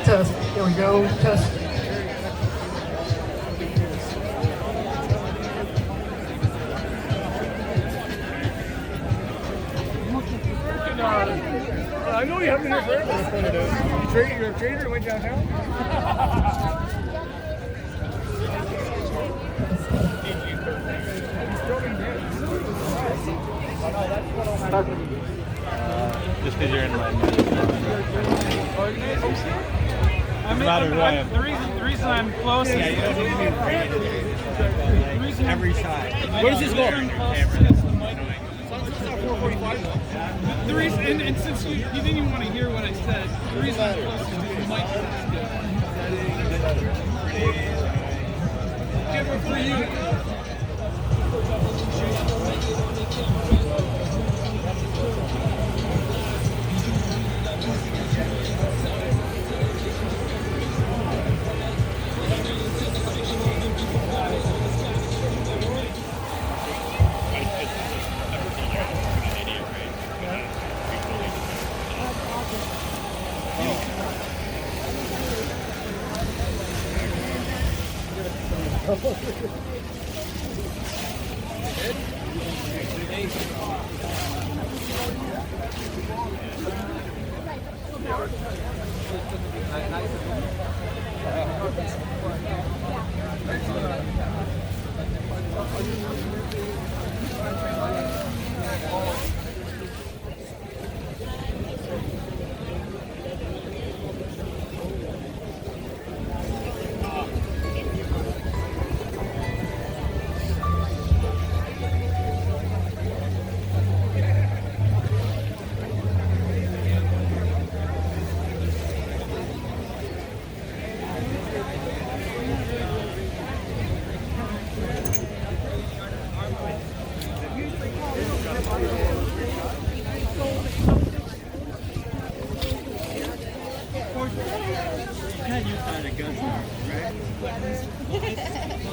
Test. Here we go. Test. I know you haven't been here forever. You're a trader who went downtown? Just because you're in my The reason I'm close is every shot. where does this go? The reason, and since you didn't even want to hear what I said, the reason I'm close is because you might get one for you.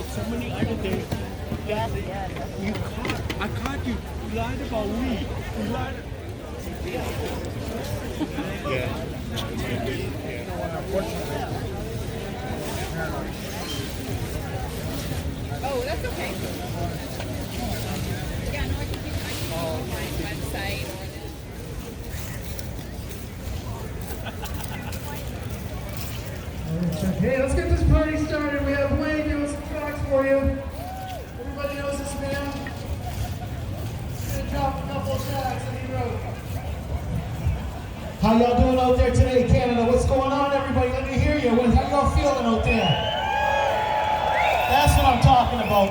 So many other things that you caught. I caught you. You lied about weed. You lied. Oh, that's okay. Yeah, no, I can go my website or Hey, let's get this party started. We have Wayne doing some tracks for you. Everybody knows this man. He's gonna drop a couple of tracks that he wrote. How y'all doing out there today, Canada? What's going on, everybody? Let me hear you. How y'all feeling out there? That's what I'm talking about.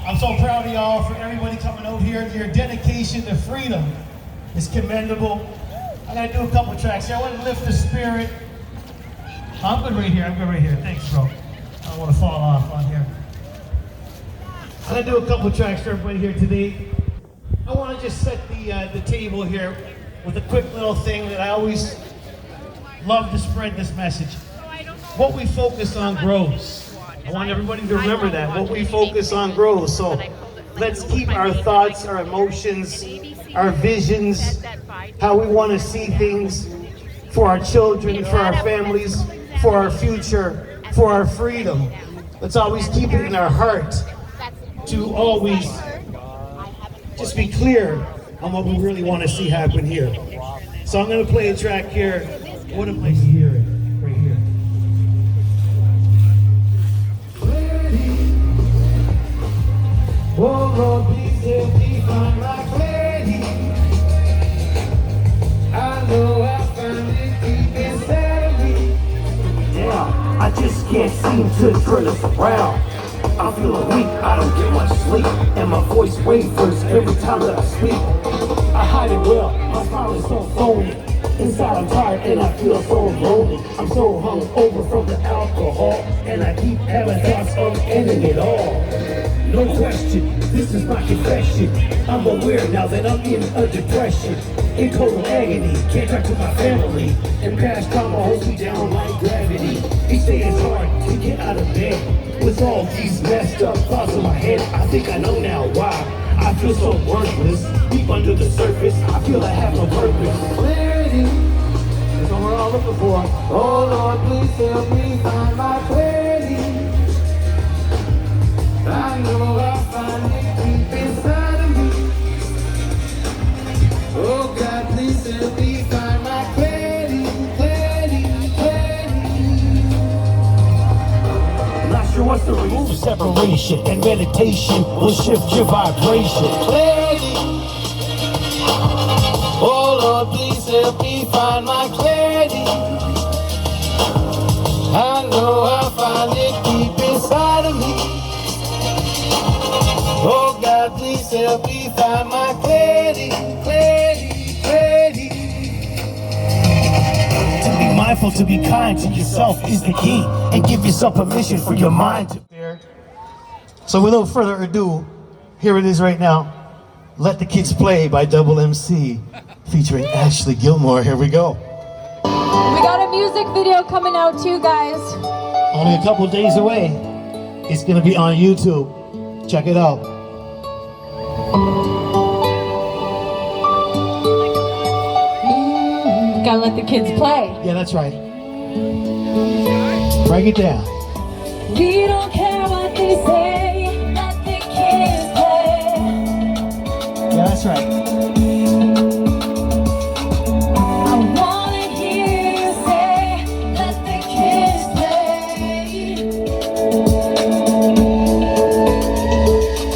I'm so proud of y'all for everybody coming out here. Your dedication to freedom is commendable. I gotta do a couple tracks here. I want to lift the spirit. I'm good right here. I'm good right here. Thanks, bro. I don't want to fall off on here. I'm gonna do a couple tracks for everybody here today. I want to just set the table here with a quick little thing that I always love to spread this message. What we focus on grows. I want everybody to remember that. What we focus on grows. So let's keep our thoughts, our emotions, our visions, how we want to see things for our children, for our families, for our future, for our freedom. Let's always keep it in our heart to always just be clear on what we really want to see happen here. So I'm going to play a track here. What a place to hear it, right here. Whoa, Lord, please help me find my clarity. I know I found it deep inside of me. Yeah, I just can't seem to turn this around. I'm feeling weak, I don't get much sleep, and my voice wavers every time that I speak. I hide it well, my smile is so phony. Inside I'm tired and I feel so lonely. I'm so hung over from the alcohol, and I keep having thoughts of ending it all. No question, this is my confession. I'm aware now that I'm in a depression, in total agony, can't talk to my family, and past trauma holds me down like gravity. Each day is hard to get out of bed, with all these messed up thoughts in my head. I think I know now why I feel so worthless. Deep under the surface, I feel I have no purpose. Clarity, that's what we're all looking for. Oh Lord, please help me find my clarity. I know I find it deep inside of me. Oh God, please help me find my clarity, clarity, clarity. Not sure what's to remove separation, and meditation will shift your vibration. Clarity. Oh Lord, please help me find my clarity. I know I find it deep inside of me. Oh God, please help me find my clarity, clarity, clarity. To be mindful, to be kind to yourself is the key, and give yourself permission for your mind to bear. So without further ado, here it is right now. Let the Kids Play by Double MC, featuring Ashley Gilmore. Here we go. We got a music video coming out too, guys. Only a couple days away. It's gonna be on YouTube. Check it out. Gotta let the kids play. Yeah, that's right. Break it down. We don't care what they say, let the kids play. Yeah, that's right. I wanna hear you say, let the kids play.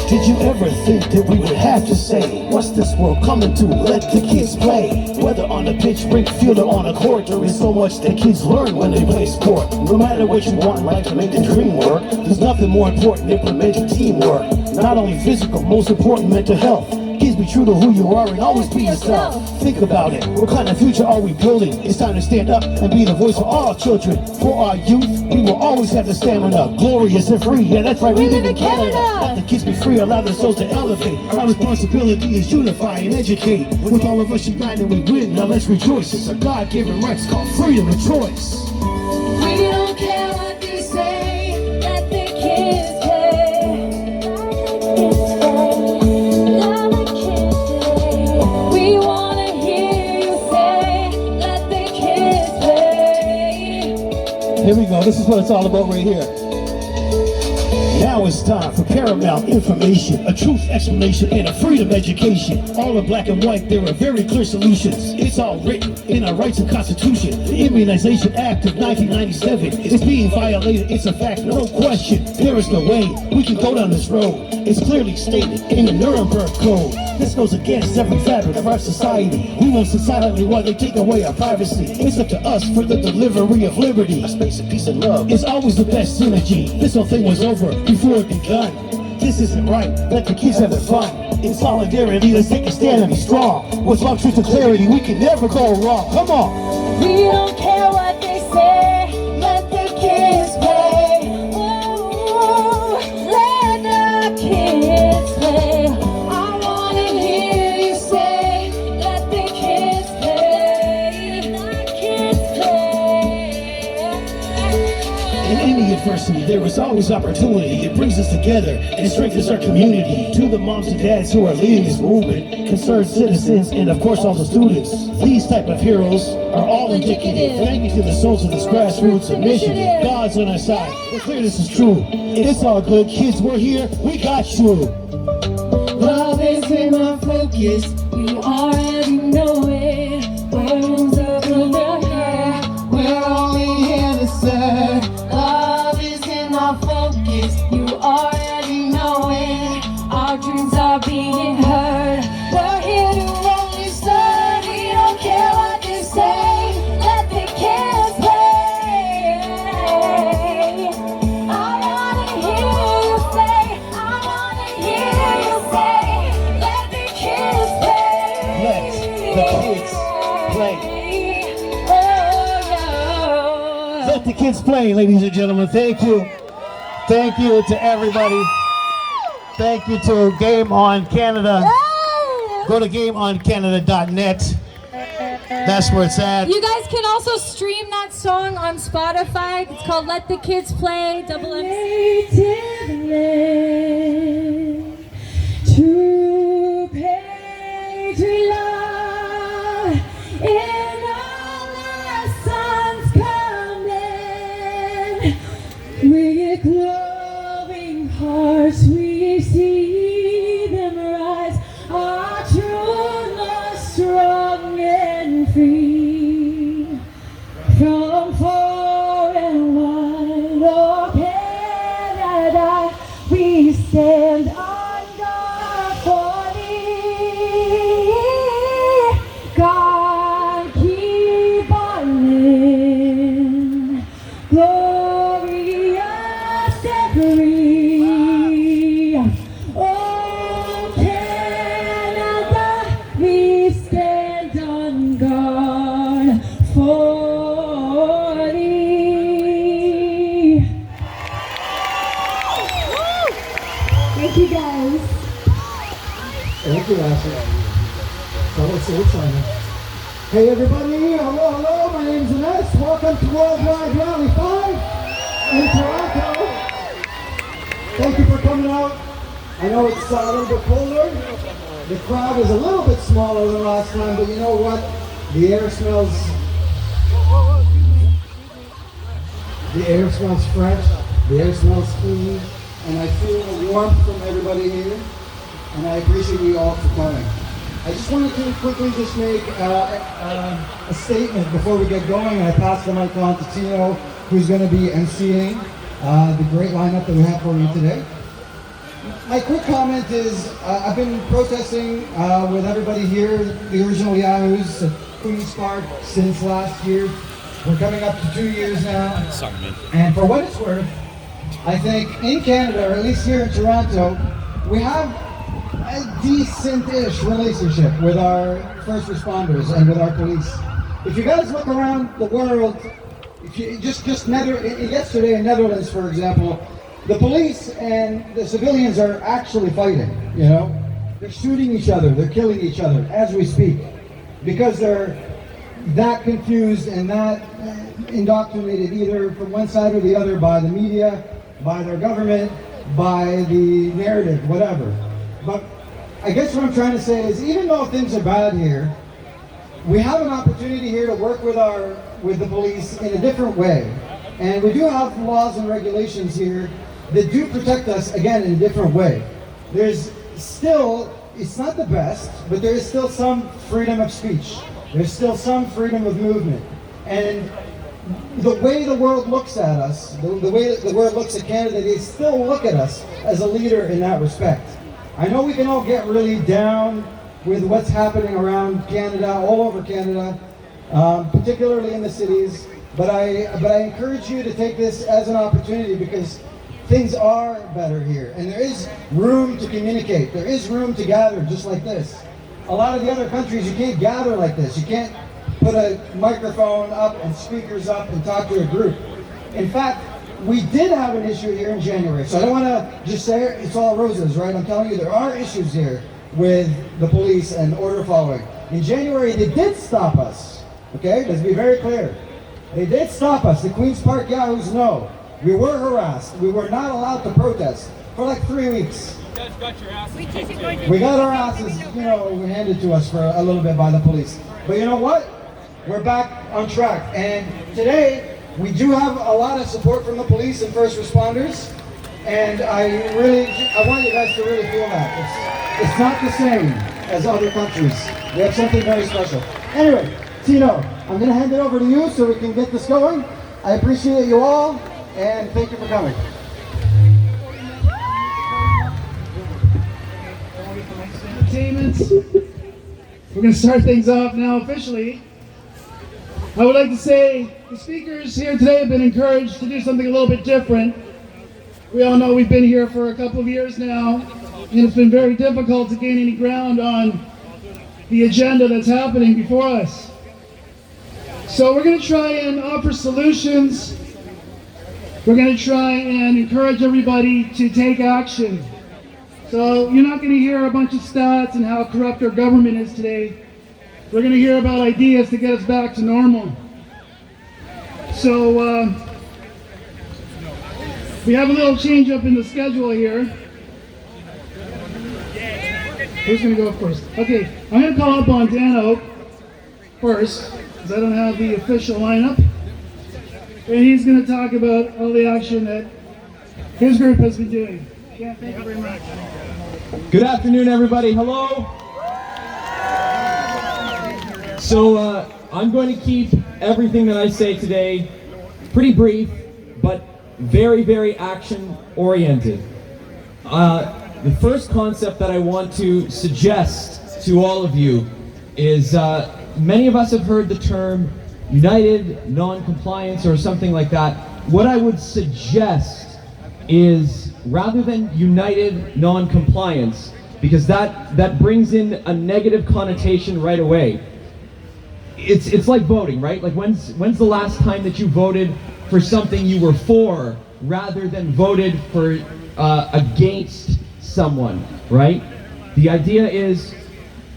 Did you ever think that we would have to say, what's this world coming to? Let the kids play. Whether on a pitch, rink, field, or on a court, there is so much that kids learn when they play sport. No matter what you want in life to make the dream work, there's nothing more important than implementing teamwork. Not only physical, most important, mental health. Kids, be true to who you are and always be yourself. Think about it, what kind of future are we building? It's time to stand up and be the voice for all children. For our youth, we will always have the stamina. Glorious and free, yeah, that's right, we live in Canada. Let the kids be free, allow their souls to elevate. Our responsibility is unify and educate. With all of us united, we win, now let's rejoice. It's a God-given right, it's called freedom of choice. We don't care what they say, let the kids play. Let the kids play. We wanna hear you say, let the kids play. Here we go, this is what it's all about right here. Now it's time for paramount information, a truth explanation, and a freedom education. All in black and white, there are very clear solutions. It's all written in our rights and constitution. The Immunization Act of 1997 is being violated, it's a fact, no question. There is no way we can go down this road. It's clearly stated in the Nuremberg Code. This goes against every fabric of our society. We won't sit silently while they take away our privacy. It's up to us for the delivery of liberty. A space of peace and love is always the best synergy. This whole thing was over before it begun. This isn't right, let the kids have their fun. In solidarity, let's take a stand and be strong. With love, truth, and clarity, we can never go wrong. Come on. We don't care what they say, let the kids play. Ooh, let the kids play. I wanna hear you say, let the kids play. Let the kids play. In any adversity, there is always opportunity. It brings us together and strengthens our community. To the moms and dads who are leading this movement, concerned citizens, and of course all the students, these type of heroes are all indicative. Thank you to the souls of this grassroots initiative. God's on our side. We're clear this is true. It's all good, kids. We're here. We got you. Love is in our focus, you already know it. Words of your hair, we're only here to serve. Love is in our focus, you already know it. Our dreams are being heard, we're here to only serve. We don't care what they say, let the kids play. I wanna hear you say, I wanna hear you say, let the kids play. the kids play, ladies and gentlemen. Thank you. Thank you to everybody. Thank you to Game On Canada. Go to gameoncanada.net. That's where it's at. You guys can also stream that song on Spotify. It's called Let the Kids Play. Double MC. To patriot in all the sun's coming. With glowing hearts we see them rise. Our truth most strong and free. From foreign wide, oh Canada, we stand on guard for thee. God keep on living, glorious and free. Oh Canada, we stand on guard for thee. Thank you guys. Thank you, Ashley. So exciting. Hey everybody, hello, hello, my name's Ines. Welcome to Worldwide Rally 5 in Toronto. Thank you for coming out. I know it's a little bit colder. The crowd is a little bit smaller than last time, but you know what? The air smells fresh, the air smells clean, and I feel the warmth from everybody here, and I appreciate you all for coming. I just wanted to quickly just make a statement before we get going, and I pass the mic on to Tino, who's going to be emceeing the great lineup that we have for you today. My quick comment is, I've been protesting with everybody here, the original Yahoos at Queen's Park since last year. We're coming up to 2 years now. Sorry, man. And for what it's worth, I think in Canada, or at least here in Toronto, we have a decent-ish relationship with our first responders and with our police. If you guys look around the world, if you yesterday in Netherlands, for example, the police and the civilians are actually fighting, you know? They're shooting each other, they're killing each other as we speak, because they're that confused and that indoctrinated either from one side or the other by the media, by their government, by the narrative, whatever. But I guess what I'm trying to say is, even though things are bad here, we have an opportunity here to work with the police in a different way. And we do have laws and regulations here that do protect us, again, in a different way. There's still, it's not the best, but there is still some freedom of speech. There's still some freedom of movement. And the way the world looks at us, the way that the world looks at Canada, they still look at us as a leader in that respect. I know we can all get really down with what's happening around Canada, all over Canada, particularly in the cities, but I encourage you to take this as an opportunity, because things are better here, and there is room to communicate. There is room to gather just like this. A lot of the other countries, you can't gather like this. You can't put a microphone up and speakers up and talk to a group. In fact, we did have an issue here in January, so I don't want to just say it's all roses, right? I'm telling you, there are issues here with the police and order following. In January, they did stop us, okay? Let's be very clear. They did stop us. The Queen's Park Yahoos know. We were harassed. We were not allowed to protest for like 3 weeks. You guys got your asses kicked. We got our asses, handed to us for a little bit by the police. But you know what? We're back on track. And today, we do have a lot of support from the police and first responders. And I want you guys to really feel that. It's not the same as other countries. We have something very special. Anyway, Tino, I'm going to hand it over to you so we can get this going. I appreciate you all, and thank you for coming. We're going to start things off now officially. I would like to say the speakers here today have been encouraged to do something a little bit different. We all know we've been here for a couple of years now, and it's been very difficult to gain any ground on the agenda that's happening before us. So we're going to try and offer solutions we're going to try and encourage everybody to take action. So you're not going to hear a bunch of stats and how corrupt our government is today. We're going to hear about ideas to get us back to normal. So we have a little change up in the schedule here. Who's going to go first? Okay, I'm going to call up on Dan Oak first, because I don't have the official lineup. And he's going to talk about all the action that his group has been doing. Yeah, thank you very much. Good afternoon, everybody. Hello. So I'm going to keep everything that I say today pretty brief, but very, very action-oriented. The first concept that I want to suggest to all of you is many of us have heard the term united non-compliance or something like that. What I would suggest is rather than united non-compliance, because that brings in a negative connotation right away. It's like voting, right? Like when's the last time that you voted for something you were for rather than voted for against someone, right? The idea is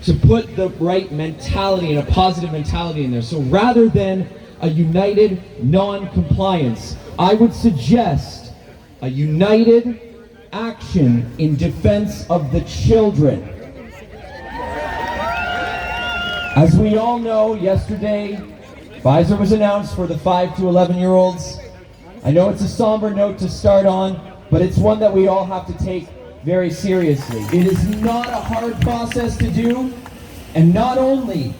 to put the right mentality and a positive mentality in there. So rather than a united non-compliance, I would suggest a united action in defense of the children. As we all know, yesterday, Pfizer was announced for the 5 to 11-year-olds. I know it's a somber note to start on, but it's one that we all have to take very seriously. It is not a hard process to do, and not only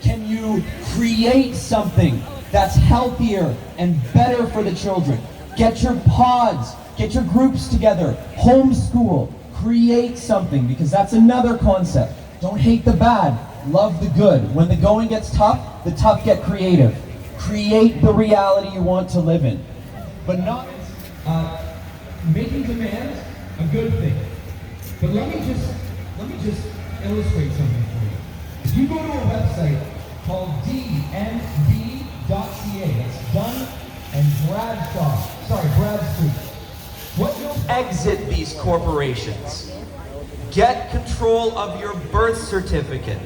can you create something that's healthier and better for the children, get your pods, get your groups together, homeschool, create something, because that's another concept. Don't hate the bad, love the good. When the going gets tough, the tough get creative. Create the reality you want to live in. But not making demands a good thing. But let me just illustrate something for you. If you go to a website called dnb.ca, it's Dun and Bradstreet. What you'll exit these corporations. Get control of your birth certificate.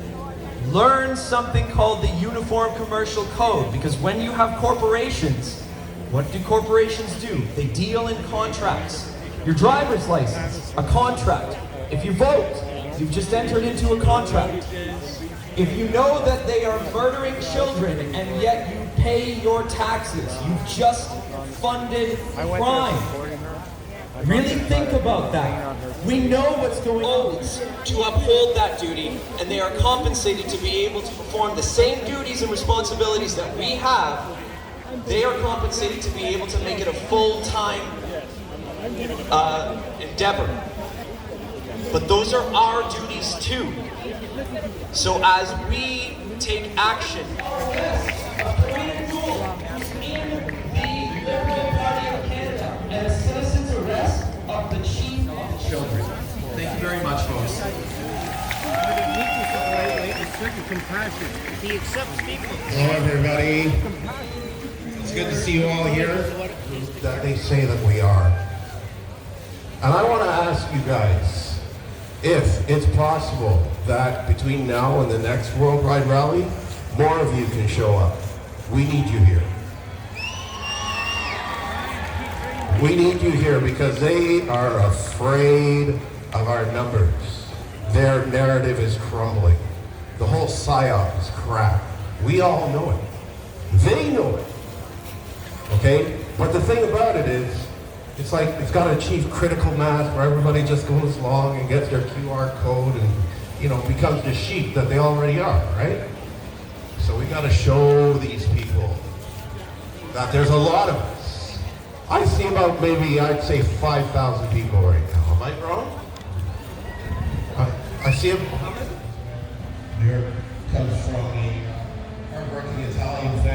Learn something called the Uniform Commercial Code, because when you have corporations, what do corporations do? They deal in contracts. Your driver's license, a contract. If you vote, you've just entered into a contract. If you know that they are murdering children and yet you pay your taxes, you've just funded crime. Really think about that. We know what's going on. To uphold that duty, and they are compensated to be able to perform the same duties and responsibilities that we have. They are compensated to be able to make it a full-time endeavor. But those are our duties too. So as we take action, create a rule in the Liberal Party of Canada and a citizen's arrest of the chief of the children. Thank you very much, folks. Hello, everybody. It's good to see you all here. That they say that we are. And I want to ask you guys if it's possible that between now and the next Worldwide Rally, more of you can show up. We need you here. We need you here because they are afraid of our numbers. Their narrative is crumbling. The whole psyop is crap. We all know it. They know it. Okay? But the thing about it is, it's like it's got to achieve critical mass where everybody just goes along and gets their QR code and, you know, becomes the sheep that they already are, right? So we got to show these people that there's a lot of us. I see about maybe, I'd say 5,000 people right now. Am I wrong? I see a Mohammed. There comes from a hardworking Italian family.